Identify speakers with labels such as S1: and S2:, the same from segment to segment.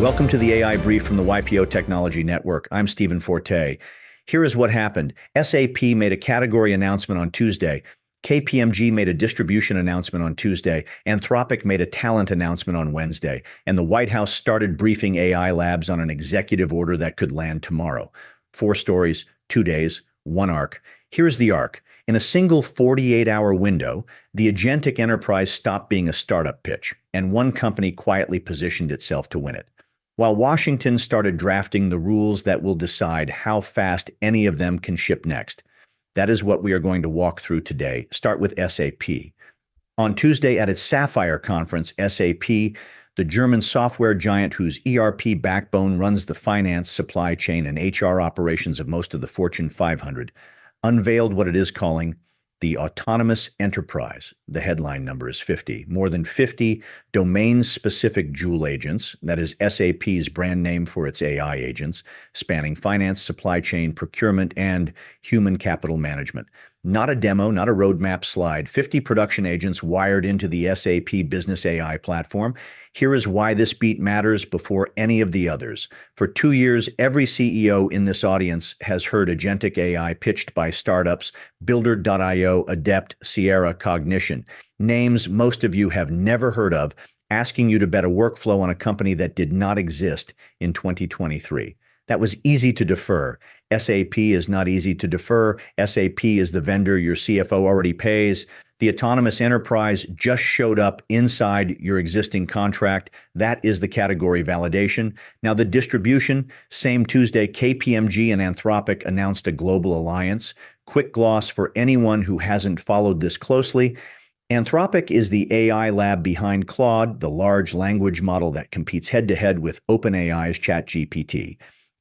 S1: Welcome to the AI Brief from the YPO Technology Network. I'm Stephen Forte. Here is what happened. SAP made a category announcement on Tuesday. KPMG made a distribution announcement on Tuesday. Anthropic made a talent announcement on Wednesday. And the White House started briefing AI labs on an executive order that could land tomorrow. 4 stories, 2 days, 1 arc. Here's the arc. In a single 48-hour window, the agentic enterprise stopped being a startup pitch, and one company quietly positioned itself to win it. While Washington started drafting the rules that will decide how fast any of them can ship next. That is what we are going to walk through today. Start with SAP. On Tuesday at its Sapphire conference, SAP, the German software giant whose ERP backbone runs the finance, supply chain, and HR operations of most of the Fortune 500, unveiled what it is calling the autonomous enterprise. The headline number is 50. More than 50 domain-specific Joule agents, that is SAP's brand name for its AI agents, spanning finance, supply chain, procurement, and human capital management. Not a demo, not a roadmap slide. 50 production agents wired into the SAP Business AI platform. Here is why this beat matters before any of the others. For 2 years, every CEO in this audience has heard agentic AI pitched by startups, Builder.io, Adept, Sierra, Cognition. Names most of you have never heard of, asking you to bet a workflow on a company that did not exist in 2023. That was easy to defer. SAP is not easy to defer. SAP is the vendor your CFO already pays. The autonomous enterprise just showed up inside your existing contract. That is the category validation. Now, the distribution, same Tuesday, KPMG and Anthropic announced a global alliance. Quick gloss for anyone who hasn't followed this closely. Anthropic is the AI lab behind Claude, the large language model that competes head-to-head with OpenAI's ChatGPT.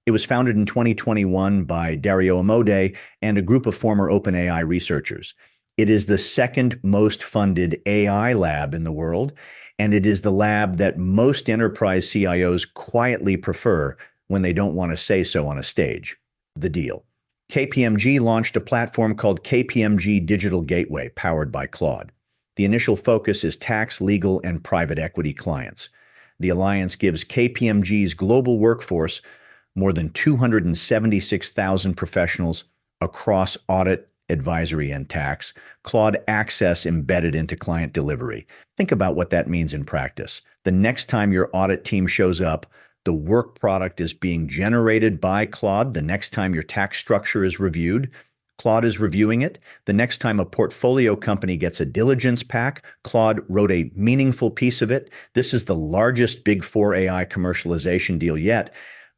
S1: It was founded in 2021 by Dario Amodei and a group of former OpenAI researchers. It is the second most funded AI lab in the world, and it is the lab that most enterprise CIOs quietly prefer when they don't want to say so on a stage. The deal. KPMG launched a platform called KPMG Digital Gateway, powered by Claude. The initial focus is tax, legal, and private equity clients. The alliance gives KPMG's global workforce more than 276,000 professionals across audit, advisory, and tax, Claude access embedded into client delivery. Think about what that means in practice. The next time your audit team shows up, the work product is being generated by Claude. The next time your tax structure is reviewed, Claude is reviewing it. The next time a portfolio company gets a diligence pack, Claude wrote a meaningful piece of it. This is the largest Big Four AI commercialization deal yet.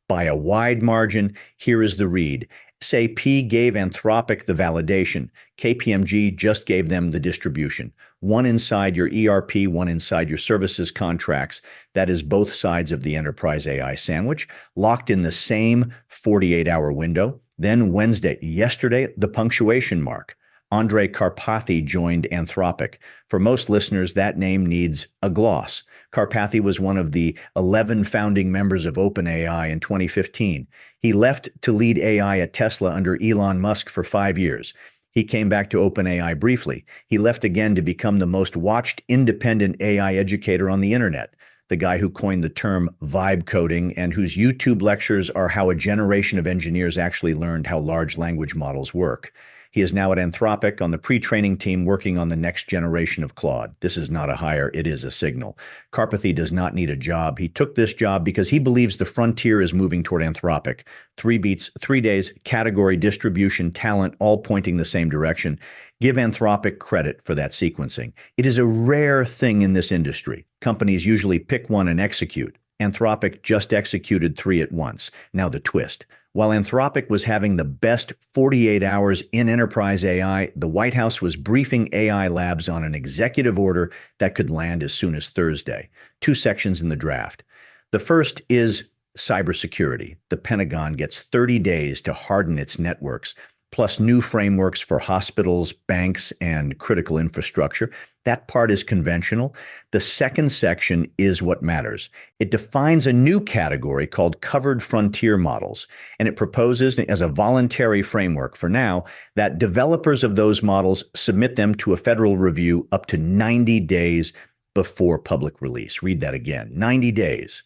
S1: By a wide margin, here is the read. SAP gave Anthropic the validation. KPMG just gave them the distribution. One inside your ERP, one inside your services contracts. That is both sides of the enterprise AI sandwich, locked in the same 48-hour window. Then yesterday, the punctuation mark. Andrej Karpathy joined Anthropic. For most listeners, that name needs a gloss. Karpathy was one of the 11 founding members of OpenAI in 2015. He left to lead AI at Tesla under Elon Musk for 5 years. He came back to OpenAI briefly. He left again to become the most watched independent AI educator on the internet, the guy who coined the term vibe coding and whose YouTube lectures are how a generation of engineers actually learned how large language models work. He is now at Anthropic on the pre-training team working on the next generation of Claude. This is not a hire, it is a signal. Karpathy does not need a job. He took this job because he believes the frontier is moving toward Anthropic. 3 beats, 3 days, category, distribution, talent, all pointing the same direction. Give Anthropic credit for that sequencing. It is a rare thing in this industry. Companies usually pick one and execute. Anthropic just executed 3 at once. Now the twist. While Anthropic was having the best 48 hours in enterprise AI, the White House was briefing AI labs on an executive order that could land as soon as Thursday. 2 sections in the draft. The first is cybersecurity. The Pentagon gets 30 days to harden its networks, plus new frameworks for hospitals, banks, and critical infrastructure. That part is conventional. The second section is what matters. It defines a new category called covered frontier models, and it proposes as a voluntary framework for now that developers of those models submit them to a federal review up to 90 days before public release. Read that again, 90 days.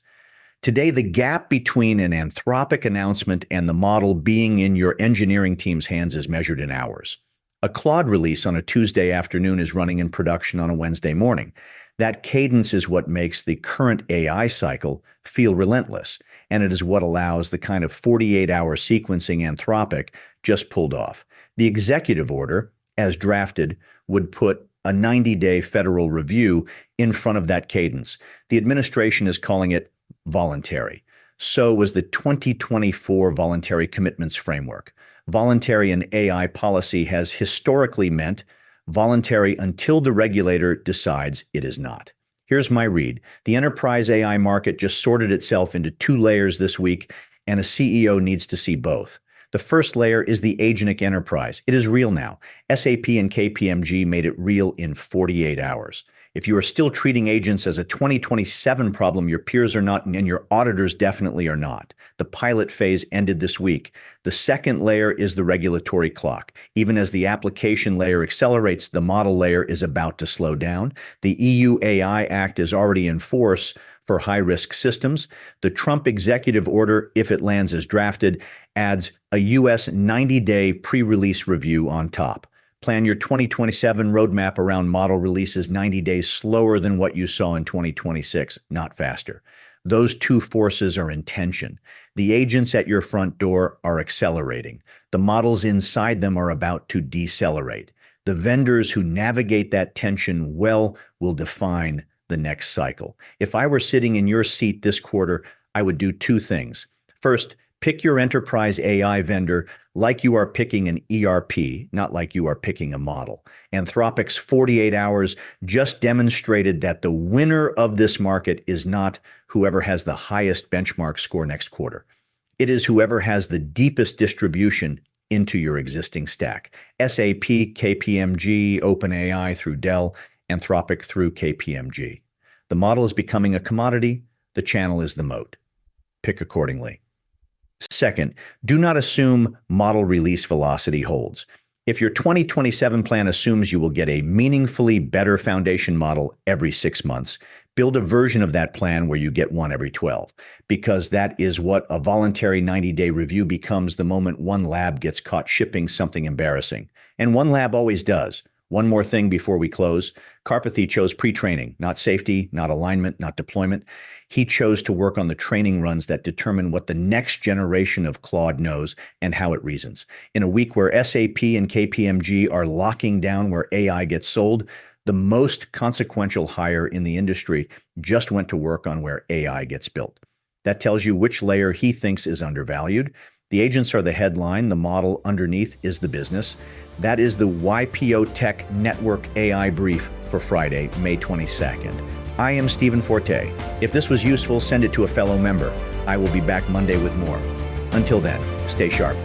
S1: Today, the gap between an Anthropic announcement and the model being in your engineering team's hands is measured in hours. A Claude release on a Tuesday afternoon is running in production on a Wednesday morning. That cadence is what makes the current AI cycle feel relentless, and it is what allows the kind of 48-hour sequencing Anthropic just pulled off. The executive order, as drafted, would put a 90-day federal review in front of that cadence. The administration is calling it voluntary. So was the 2024 Voluntary Commitments Framework. Voluntary in AI policy has historically meant voluntary until the regulator decides it is not. Here's my read. The enterprise AI market just sorted itself into two layers this week, and a CEO needs to see both. The first layer is the agentic enterprise. It is real now. SAP and KPMG made it real in 48 hours. If you are still treating agents as a 2027 problem, your peers are not, and your auditors definitely are not. The pilot phase ended this week. The second layer is the regulatory clock. Even as the application layer accelerates, the model layer is about to slow down. The EU AI Act is already in force for high-risk systems. The Trump executive order, if it lands as drafted, adds a U.S. 90-day pre-release review on top. Plan your 2027 roadmap around model releases 90 days slower than what you saw in 2026, not faster. Those two forces are in tension. The agents at your front door are accelerating. The models inside them are about to decelerate. The vendors who navigate that tension well will define the next cycle. If I were sitting in your seat this quarter, I would do two things. First, pick your enterprise AI vendor like you are picking an ERP, not like you are picking a model. Anthropic's 48 hours just demonstrated that the winner of this market is not whoever has the highest benchmark score next quarter. It is whoever has the deepest distribution into your existing stack. SAP, KPMG, OpenAI through Dell, Anthropic through KPMG. The model is becoming a commodity. The channel is the moat. Pick accordingly. Second, do not assume model release velocity holds. If your 2027 plan assumes you will get a meaningfully better foundation model every 6 months, build a version of that plan where you get one every 12, because that is what a voluntary 90-day review becomes the moment one lab gets caught shipping something embarrassing. And one lab always does. One more thing before we close. Karpathy chose pre-training, not safety, not alignment, not deployment. He chose to work on the training runs that determine what the next generation of Claude knows and how it reasons. In a week where SAP and KPMG are locking down where AI gets sold, the most consequential hire in the industry just went to work on where AI gets built. That tells you which layer he thinks is undervalued. The agents are the headline. The model underneath is the business. That is the YPO Tech Network AI brief for Friday, May 22nd. I am Stephen Forte. If this was useful, send it to a fellow member. I will be back Monday with more. Until then, stay sharp.